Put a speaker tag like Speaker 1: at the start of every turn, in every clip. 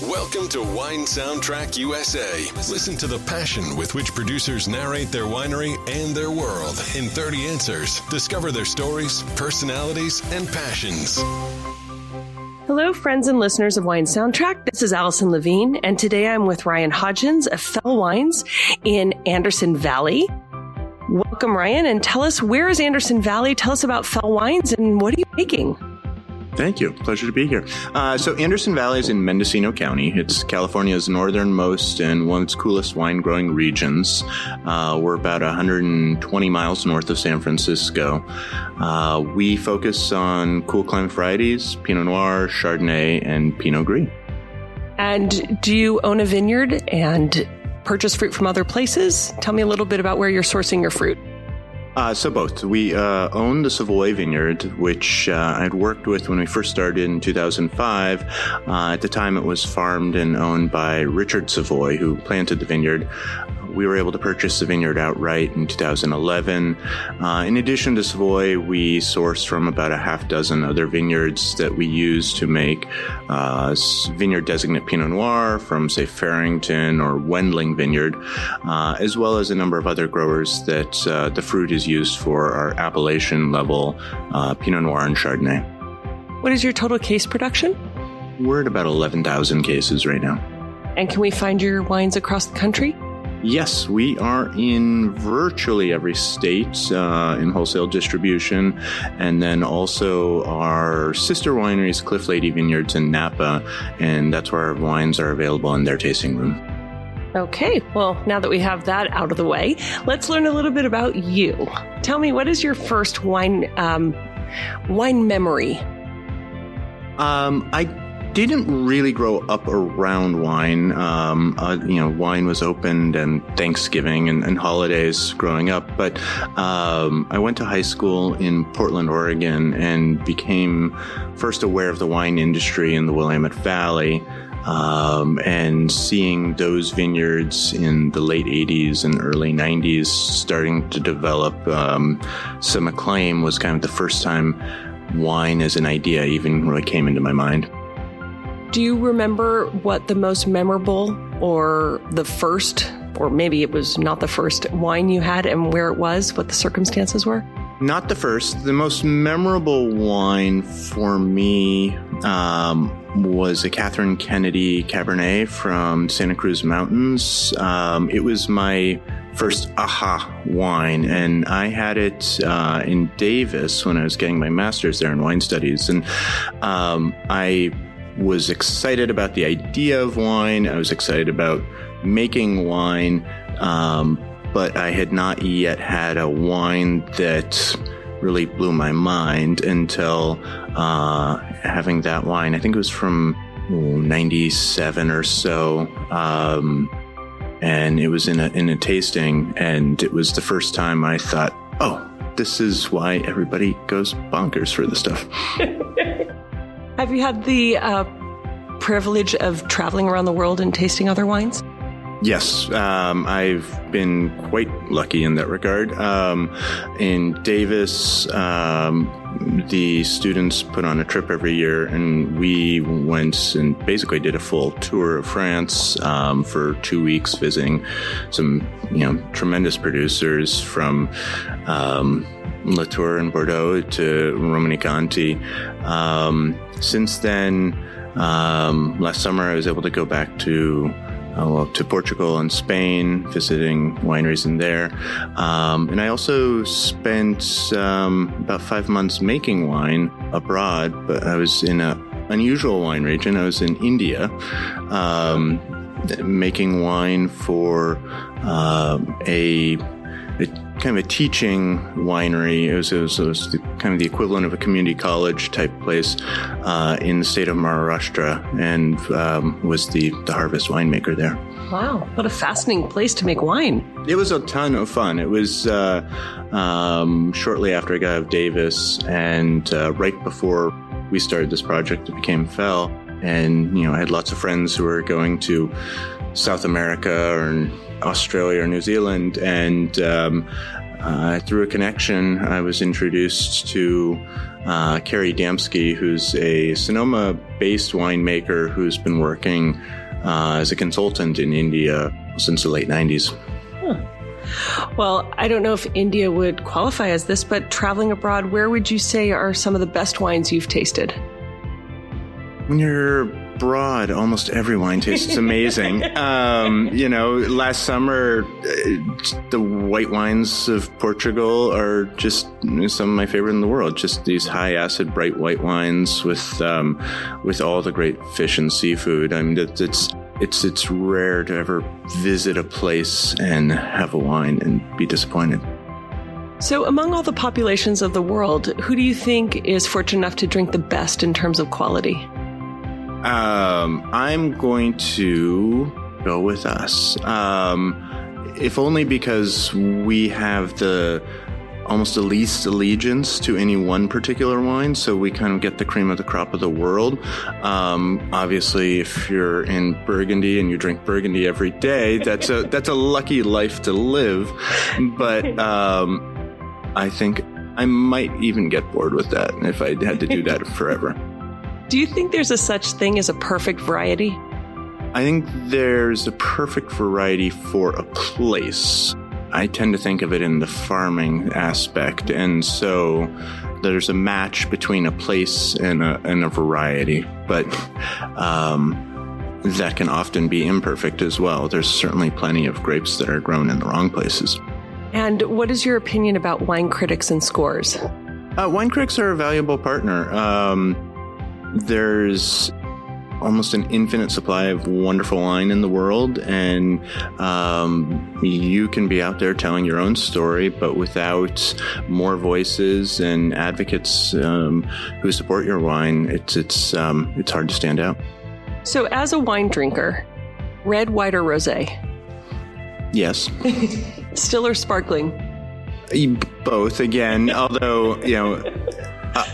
Speaker 1: Welcome to Wine Soundtrack USA. Listen to the passion with which producers narrate their winery and their world in 30 answers. Discover their stories, personalities, and passions.
Speaker 2: Hello, friends and listeners of Wine Soundtrack. This is Allison Levine, and today I'm with Ryan Hodgins of FEL Wines in Anderson Valley. Welcome, Ryan, and tell us, where is Anderson Valley? Tell us about FEL Wines and what are you making?
Speaker 3: Thank you. Pleasure to be here. So Anderson Valley is in Mendocino County. It's California's northernmost and one of its coolest wine-growing regions. We're about 120 miles north of San Francisco. We focus on cool climate varieties, Pinot Noir, Chardonnay, and Pinot Gris.
Speaker 2: And do you own a vineyard and purchase fruit from other places? Tell me a little bit about where you're sourcing your fruit.
Speaker 3: So both. We own the Savoy Vineyard, which I'd worked with when we first started in 2005. At the time, it was farmed and owned by Richard Savoy, who planted the vineyard. We were able to purchase the vineyard outright in 2011. In addition to Savoy, we sourced from about a half dozen other vineyards that we use to make vineyard designate Pinot Noir from, say, Farrington or Wendling Vineyard, as well as a number of other growers that the fruit is used for our appellation level Pinot Noir and Chardonnay.
Speaker 2: What is your total case production?
Speaker 3: We're at about 11,000 cases right now.
Speaker 2: And can we find your wines across the country?
Speaker 3: Yes, we are in virtually every state in wholesale distribution, and then also our sister wineries, Cliff Lede Vineyards in Napa, and that's where our wines are available in their tasting room.
Speaker 2: Okay, well, now that we have that out of the way, let's learn a little bit about you. Tell me, what is your first wine memory?
Speaker 3: I didn't really grow up around wine. Wine was opened and Thanksgiving and holidays growing up. But I went to high school in Portland, Oregon, and became first aware of the wine industry in the Willamette Valley. And seeing those vineyards in the late 80s and early 90s starting to develop some acclaim was kind of the first time wine as an idea even really came into my mind.
Speaker 2: Do you remember what the most memorable or the first, or maybe it was not the first, wine you had and where it was, what the circumstances were?
Speaker 3: Not the first. The most memorable wine for me was a Catherine Kennedy Cabernet from Santa Cruz Mountains. It was my first aha wine, and I had it in Davis when I was getting my master's there in wine studies. And I was excited about the idea of wine. I was excited about making wine, but I had not yet had a wine that really blew my mind until having that wine. I think it was from 97 or so, and it was in a tasting, and it was the first time I thought, oh, this is why everybody goes bonkers for this stuff.
Speaker 2: Have you had the privilege of traveling around the world and tasting other wines?
Speaker 3: Yes, I've been quite lucky in that regard. In Davis, the students put on a trip every year, and we went and basically did a full tour of France for 2 weeks, visiting some, tremendous producers from Latour and Bordeaux to Romanée-Conti. Since then, last summer I was able to go back to Portugal and Spain, visiting wineries in there. And I also spent about 5 months making wine abroad, but I was in an unusual wine region. I was in India, making wine for a kind of a teaching winery. It was kind of the equivalent of a community college type place in the state of Maharashtra, and was the harvest winemaker there.
Speaker 2: Wow, what a fascinating place to make wine.
Speaker 3: It was a ton of fun. It was shortly after I got out of Davis, and right before we started this project that became FEL. And, I had lots of friends who were going to South America or Australia or New Zealand, and through a connection, I was introduced to Carrie Damsky, who's a Sonoma-based winemaker who's been working as a consultant in India since the late 90s.
Speaker 2: Well, I don't know if India would qualify as this, but traveling abroad, where would you say are some of the best wines you've tasted?
Speaker 3: When you're abroad, almost every wine tastes amazing. Last summer, the white wines of Portugal are just some of my favorite in the world. Just these high acid, bright white wines with all the great fish and seafood. I mean, it's rare to ever visit a place and have a wine and be disappointed.
Speaker 2: So among all the populations of the world, who do you think is fortunate enough to drink the best in terms of quality?
Speaker 3: I'm going to go with us. If only because we have almost the least allegiance to any one particular wine, so we kind of get the cream of the crop of the world. Obviously, if you're in Burgundy and you drink Burgundy every day, that's a lucky life to live. But I think I might even get bored with that if I had to do that forever.
Speaker 2: Do you think there's a such thing as a perfect variety?
Speaker 3: I think there's a perfect variety for a place. I tend to think of it in the farming aspect, and so there's a match between a place and a variety, but that can often be imperfect as well. There's certainly plenty of grapes that are grown in the wrong places.
Speaker 2: And what is your opinion about wine critics and scores?
Speaker 3: Wine critics are a valuable partner. There's almost an infinite supply of wonderful wine in the world, and you can be out there telling your own story, but without more voices and advocates who support your wine, it's hard to stand out.
Speaker 2: So as a wine drinker, red, white, or rosé?
Speaker 3: Yes.
Speaker 2: Still or sparkling?
Speaker 3: Both, again, although,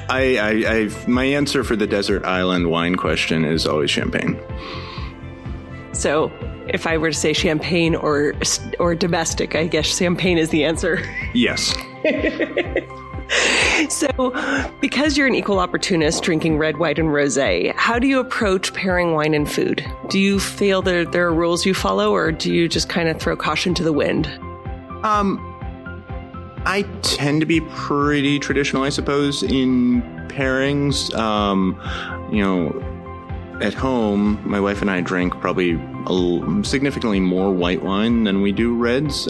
Speaker 3: my answer for the desert island wine question is always champagne.
Speaker 2: So if I were to say champagne or domestic, I guess champagne is the answer.
Speaker 3: Yes.
Speaker 2: So because you're an equal opportunist drinking red, white, and rosé, how do you approach pairing wine and food? Do you feel that there are rules you follow, or do you just kind of throw caution to the wind?
Speaker 3: I tend to be pretty traditional, I suppose, in pairings. At home, my wife and I drink probably significantly more white wine than we do reds.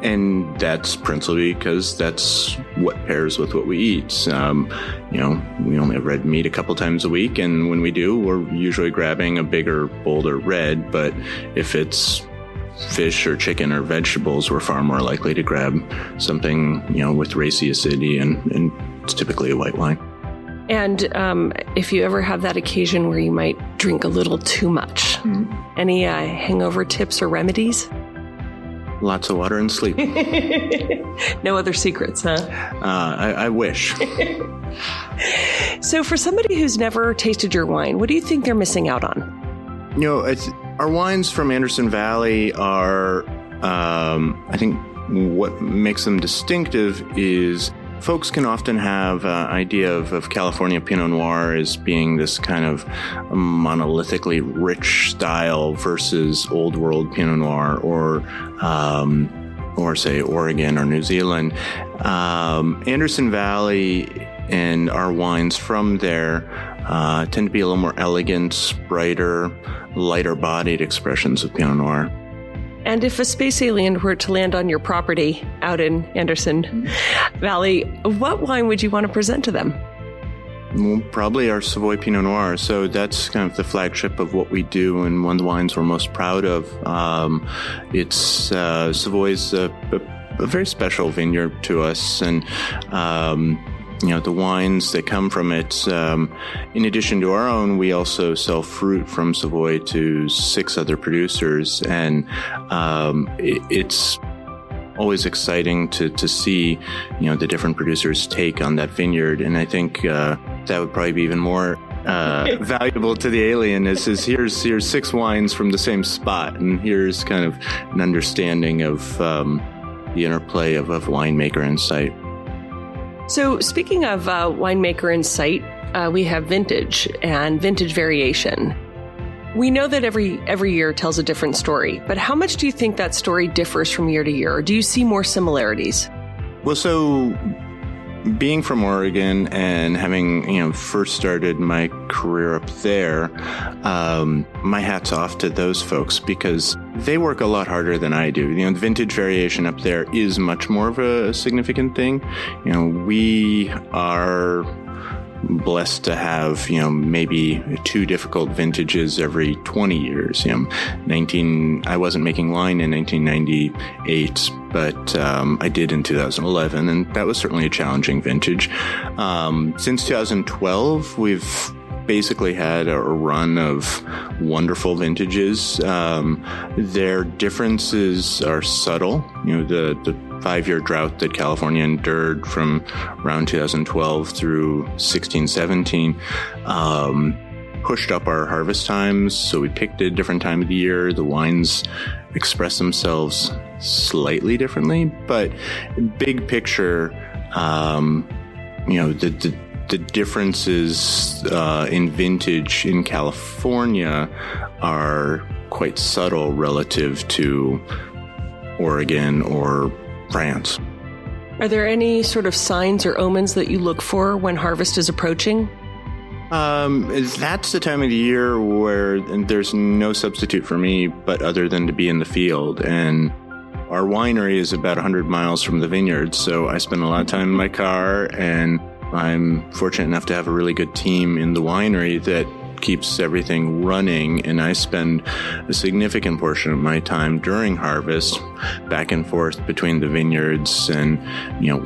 Speaker 3: And that's principally because that's what pairs with what we eat. We only have red meat a couple times a week, and when we do, we're usually grabbing a bigger, bolder red. But if it's fish or chicken or vegetables, we're far more likely to grab something, with racy acidity, and it's typically a white wine.
Speaker 2: And if you ever have that occasion where you might drink a little too much, any hangover tips or remedies?
Speaker 3: Lots of water and sleep.
Speaker 2: No other secrets, huh?
Speaker 3: I wish.
Speaker 2: So for somebody who's never tasted your wine, what do you think they're missing out on?
Speaker 3: Our wines from Anderson Valley are, I think what makes them distinctive is folks can often have an idea of California Pinot Noir as being this kind of monolithically rich style versus old world Pinot Noir, or say Oregon or New Zealand. Anderson Valley and our wines from there tend to be a little more elegant, brighter, lighter bodied expressions of Pinot Noir.
Speaker 2: And if a space alien were to land on your property out in Anderson Valley, what wine would you want to present to them?
Speaker 3: Well, probably our Savoy Pinot Noir. So that's kind of the flagship of what we do, and one of the wines we're most proud of. Savoy's a very special vineyard to us, and the wines that come from it, in addition to our own, we also sell fruit from Savoy to 6 other producers. And it's always exciting to see, the different producers' take on that vineyard. And I think that would probably be even more valuable to the alien is here's 6 wines from the same spot. And here's kind of an understanding of the interplay of winemaker and site.
Speaker 2: So speaking of winemaker and site, we have vintage and vintage variation. We know that every year tells a different story, but how much do you think that story differs from year to year? Or do you see more similarities?
Speaker 3: Well, so being from Oregon and having, first started my career up there, my hat's off to those folks because they work a lot harder than I do. The vintage variation up there is much more of a significant thing. We are blessed to have, maybe 2 difficult vintages every 20 years. I wasn't making wine in 1998, but I did in 2011, and that was certainly a challenging vintage. Since 2012, we've basically had a run of wonderful vintages. Their differences are subtle. The 5-year drought that California endured from around 2012 through 16-17 pushed up our harvest times, so we picked a different time of the year. The wines express themselves slightly differently, but big picture, the differences in vintage in California are quite subtle relative to Oregon or France.
Speaker 2: Are there any sort of signs or omens that you look for when harvest is approaching?
Speaker 3: That's the time of the year where there's no substitute for me but other than to be in the field. And our winery is about 100 miles from the vineyard, so I spend a lot of time in my car, and I'm fortunate enough to have a really good team in the winery that keeps everything running, and I spend a significant portion of my time during harvest back and forth between the vineyards and,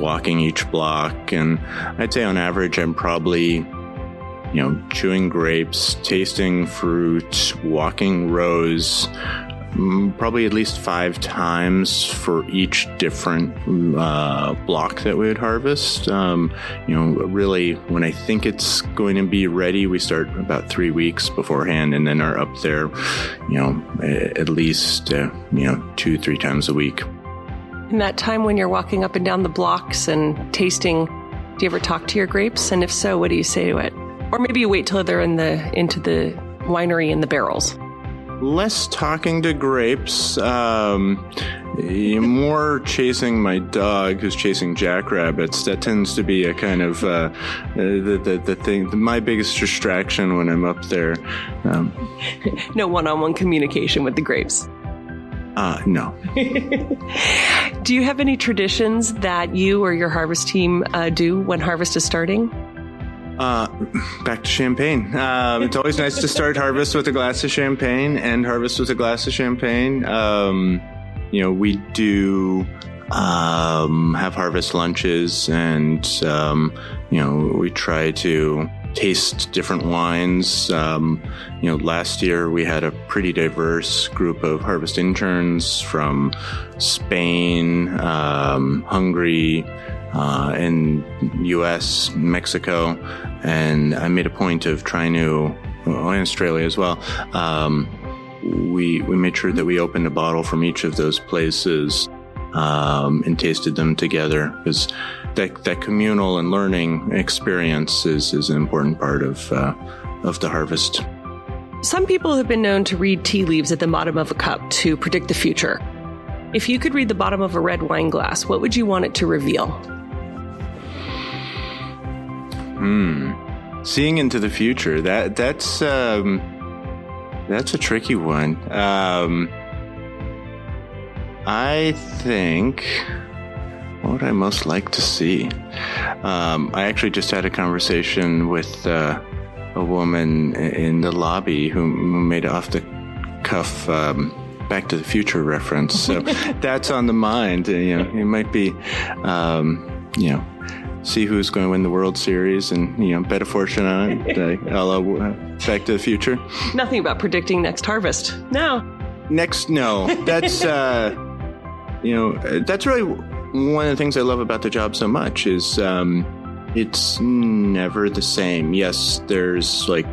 Speaker 3: walking each block. And I'd say on average, I'm probably, chewing grapes, tasting fruit, walking rows, probably at least 5 times for each different block that we would harvest. Really, when I think it's going to be ready, we start about 3 weeks beforehand, and then are up there, at least 2-3 times a week.
Speaker 2: In that time when you're walking up and down the blocks and tasting, do you ever talk to your grapes? And if so, what do you say to it? Or maybe you wait till they're into the winery in the barrels.
Speaker 3: Less talking to grapes, more chasing my dog who's chasing jackrabbits. That tends to be a kind of the thing, my biggest distraction when I'm up there.
Speaker 2: No one-on-one communication with the grapes.
Speaker 3: No.
Speaker 2: Do you have any traditions that you or your harvest team do when harvest is starting?
Speaker 3: Back to champagne. It's always nice to start harvest with a glass of champagne and harvest with a glass of champagne. We do have harvest lunches, and we try to taste different wines. Last year we had a pretty diverse group of harvest interns from Spain, Hungary, in U.S., Mexico, and I made a point of trying to, in Australia as well, we made sure that we opened a bottle from each of those places and tasted them together, because that communal and learning experience is an important part of the harvest.
Speaker 2: Some people have been known to read tea leaves at the bottom of a cup to predict the future. If you could read the bottom of a red wine glass, what would you want it to reveal?
Speaker 3: Seeing into the future, that's a tricky one. I think, what would I most like to see? I actually just had a conversation with a woman in the lobby who made it off the cuff Back to the Future reference. So that's on the mind. It might be, see who's going to win the World Series and, bet a fortune on it. Back to the Future.
Speaker 2: Nothing about predicting next harvest. No.
Speaker 3: No. That's, that's really one of the things I love about the job so much is it's never the same. Yes, there's like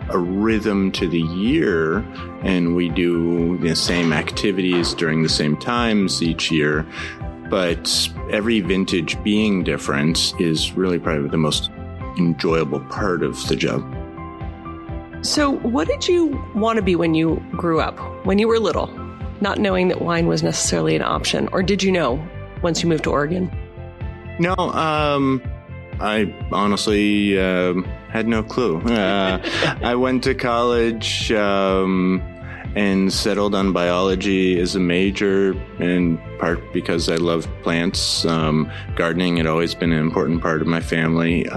Speaker 3: a rhythm to the year, and we do the same activities during the same times each year. but every vintage being different is really probably the most enjoyable part of the job.
Speaker 2: So what did you want to be when you grew up, when you were little, not knowing that wine was necessarily an option? Or did you know once you moved to Oregon?
Speaker 3: No, I honestly had no clue. I went to college and settled on biology as a major, in part because I loved plants. Gardening had always been an important part of my family,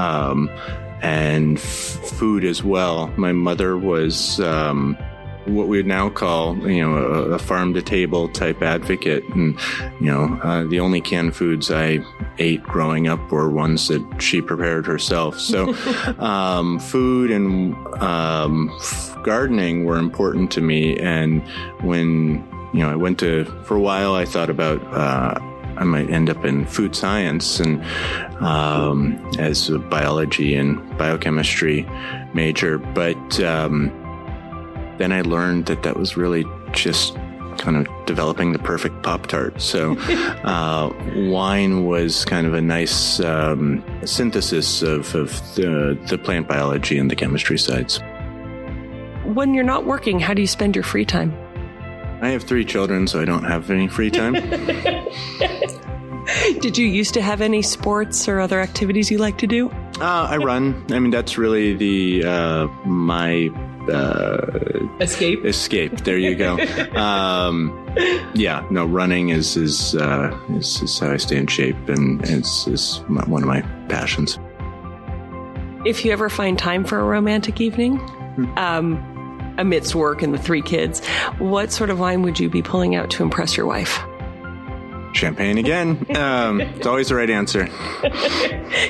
Speaker 3: and food as well. My mother was what we would now call, a farm-to-table type advocate. And, the only canned foods I ate growing up were ones that she prepared herself. So food and gardening were important to me. And when, I went for a while, I thought about I might end up in food science and as a biology and biochemistry major. But then I learned that was really just kind of developing the perfect Pop-Tart. So wine was kind of a nice synthesis of the plant biology and the chemistry sides.
Speaker 2: When you're not working, how do you spend your free time?
Speaker 3: I have 3 children, so I don't have any free time.
Speaker 2: Did you used to have any sports or other activities you like to do?
Speaker 3: I run. I mean, that's really my escape. There you go. Running is how I stay in shape, and it's one of my passions.
Speaker 2: If you ever find time for a romantic evening, amidst work and the 3 kids, what sort of wine would you be pulling out to impress your wife?
Speaker 3: Champagne again. It's always the right answer.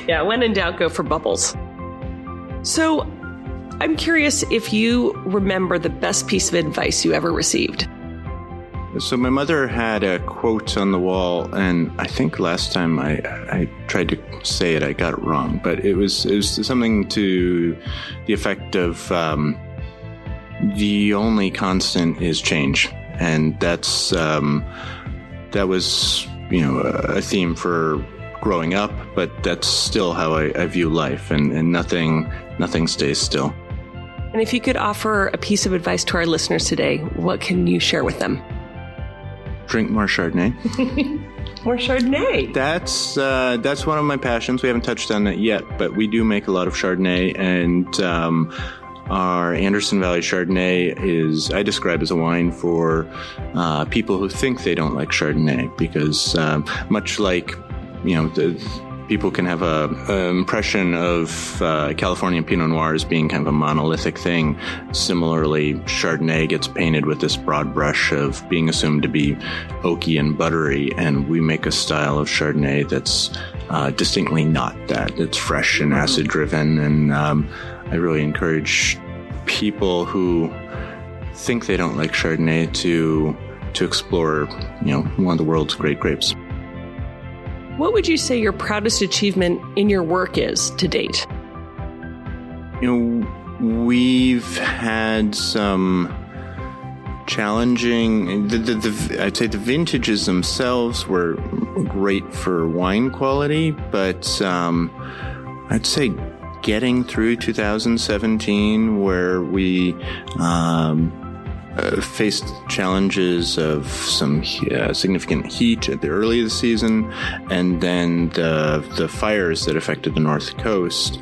Speaker 2: Yeah, when in doubt, go for bubbles. So I'm curious if you remember the best piece of advice you ever received.
Speaker 3: So my mother had a quote on the wall, and I think last time I tried to say it, I got it wrong, but it was something to the effect of the only constant is change, and that was a theme for growing up, but that's still how I view life, and nothing stays still.
Speaker 2: And if you could offer a piece of advice to our listeners today, what can you share with them?
Speaker 3: Drink more Chardonnay.
Speaker 2: More Chardonnay.
Speaker 3: That's one of my passions. We haven't touched on that yet, but we do make a lot of Chardonnay, and our Anderson Valley Chardonnay I describe as a wine for people who think they don't like Chardonnay, because much like, people can have an impression of California Pinot Noir as being kind of a monolithic thing. Similarly, Chardonnay gets painted with this broad brush of being assumed to be oaky and buttery, and we make a style of Chardonnay that's distinctly not that. It's fresh and acid-driven, and I really encourage people who think they don't like Chardonnay to explore, one of the world's great grapes.
Speaker 2: What would you say your proudest achievement in your work is to date?
Speaker 3: We've had some challenging. I'd say the vintages themselves were great for wine quality, but I'd say getting through 2017, where we faced challenges of some significant heat at the early of the season, and then the fires that affected the North Coast.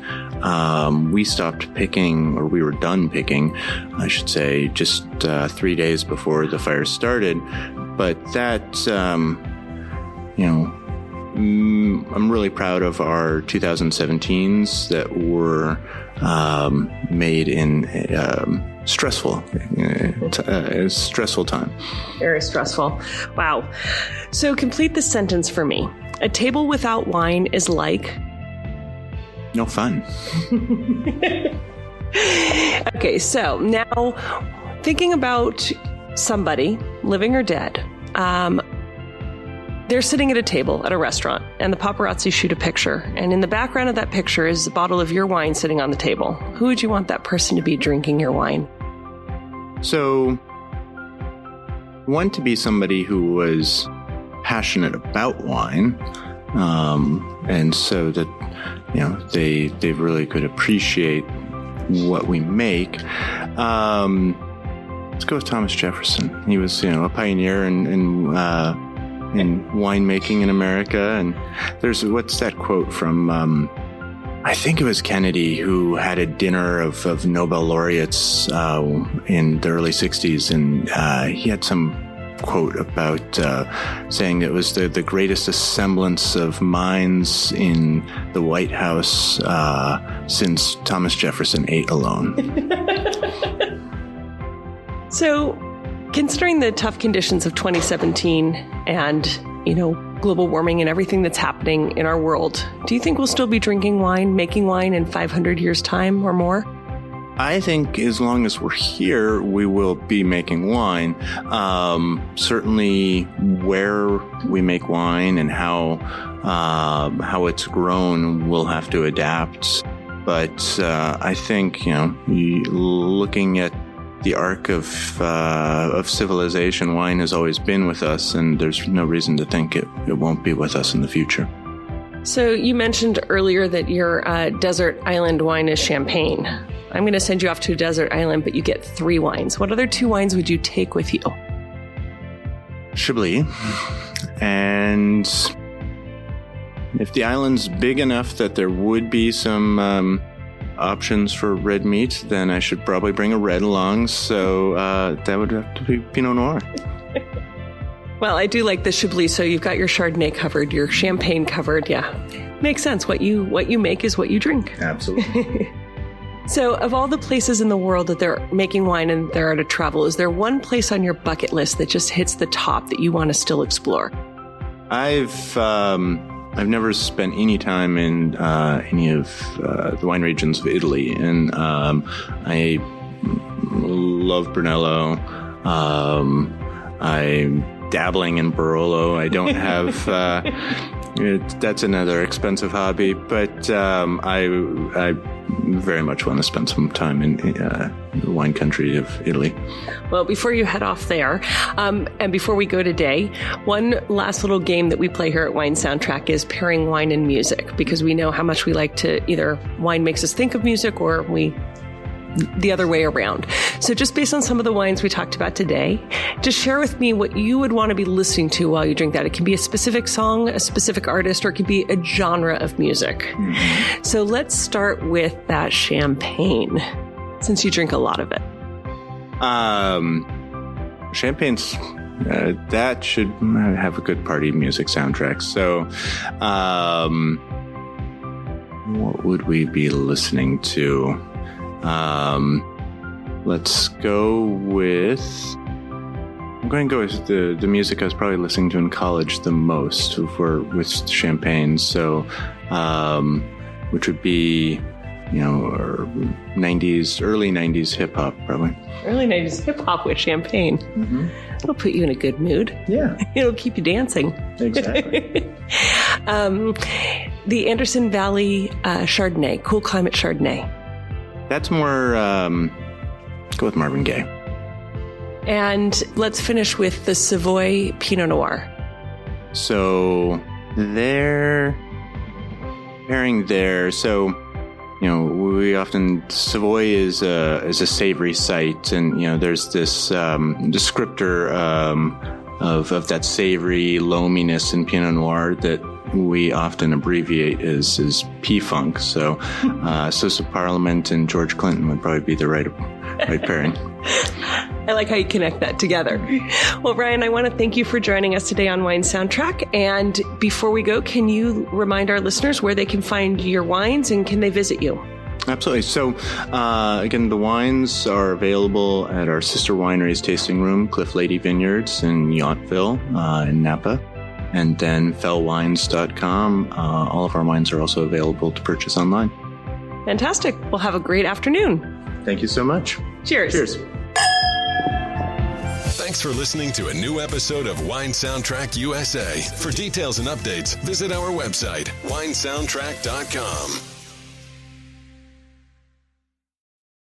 Speaker 3: We stopped picking, or we were done picking, I should say, just 3 days before the fires started. But that, I'm really proud of our 2017s that were made in stressful time.
Speaker 2: Very stressful. Wow. So complete this sentence for me. A table without wine is like?
Speaker 3: No fun.
Speaker 2: Okay, so now thinking about somebody, living or dead, they're sitting at a table at a restaurant, and the paparazzi shoot a picture. And in the background of that picture is a bottle of your wine sitting on the table. Who would you want that person to be drinking your wine?
Speaker 3: So, want to be somebody who was passionate about wine, and so that they really could appreciate what we make. Let's go with Thomas Jefferson. He was a pioneer in winemaking in America. And what's that quote from? I think it was Kennedy, who had a dinner of Nobel laureates in the early 60s, and he had some quote about saying it was the greatest assemblance of minds in the White House since Thomas Jefferson ate alone.
Speaker 2: So, considering the tough conditions of 2017 and, global warming and everything that's happening in our world, do you think we'll still be drinking wine, making wine in 500 years' time or more?
Speaker 3: I think as long as we're here, we will be making wine. Certainly where we make wine and how it's grown, we'll have to adapt. But I think, looking at the arc of civilization, wine has always been with us, and there's no reason to think it won't be with us in the future.
Speaker 2: So you mentioned earlier that your desert island wine is champagne. I'm going to send you off to a desert island, but you get 3 wines. What other 2 wines would you take with you?
Speaker 3: Chablis. And if the island's big enough that there would be some options for red meat, then I should probably bring a red along. So that would have to be Pinot Noir.
Speaker 2: Well, I do like the Chablis. So you've got your Chardonnay covered, your Champagne covered. Yeah, makes sense. What you make is what you drink.
Speaker 3: Absolutely.
Speaker 2: So of all the places in the world that they're making wine and there are to travel, is there one place on your bucket list that just hits the top that you want to still explore?
Speaker 3: I've never spent any time in any of the wine regions of Italy, and I love Brunello. I'm dabbling in Barolo. I don't have. That's another expensive hobby, but I very much want to spend some time in the wine country of Italy.
Speaker 2: Well, before you head off there, and before we go today, one last little game that we play here at Wine Soundtrack is pairing wine and music, because we know how much we like to either wine makes us think of music or the other way around. So just based on some of the wines we talked about today, just share with me what you would want to be listening to while you drink that. It can be a specific song, a specific artist, or it could be a genre of music. Mm-hmm. So let's start with that champagne, since you drink a lot of it.
Speaker 3: Champagne's that should have a good party music soundtrack. So what would we be listening to? Let's go with. I'm going to go with the music I was probably listening to in college the most with champagne. So, which would be, early 90s hip hop, probably.
Speaker 2: Early 90s hip hop with champagne. Mm-hmm. It'll put you in a good mood.
Speaker 3: Yeah.
Speaker 2: It'll keep you dancing.
Speaker 3: Exactly.
Speaker 2: The Anderson Valley Chardonnay, Cool Climate Chardonnay.
Speaker 3: That's more, go with Marvin Gaye.
Speaker 2: And let's finish with the Savoy Pinot Noir.
Speaker 3: So they're pairing there. So, we often, Savoy is a savory site, and, there's this descriptor of that savory loaminess in Pinot Noir that we often abbreviate as P-Funk. So Parliament and George Clinton would probably be the right pairing.
Speaker 2: I like how you connect that together. Well, Ryan, I want to thank you for joining us today on Wine Soundtrack. And before we go, can you remind our listeners where they can find your wines and can they visit you?
Speaker 3: Absolutely. So, again, the wines are available at our sister wineries tasting room, Cliff Lede Vineyards in Yountville in Napa. And then FELWines.com. All of our wines are also available to purchase online.
Speaker 2: Fantastic. Well, have a great afternoon.
Speaker 3: Thank you so much.
Speaker 2: Cheers.
Speaker 3: Cheers.
Speaker 1: Thanks for listening to a new episode of Wine Soundtrack USA. For details and updates, visit our website, winesoundtrack.com.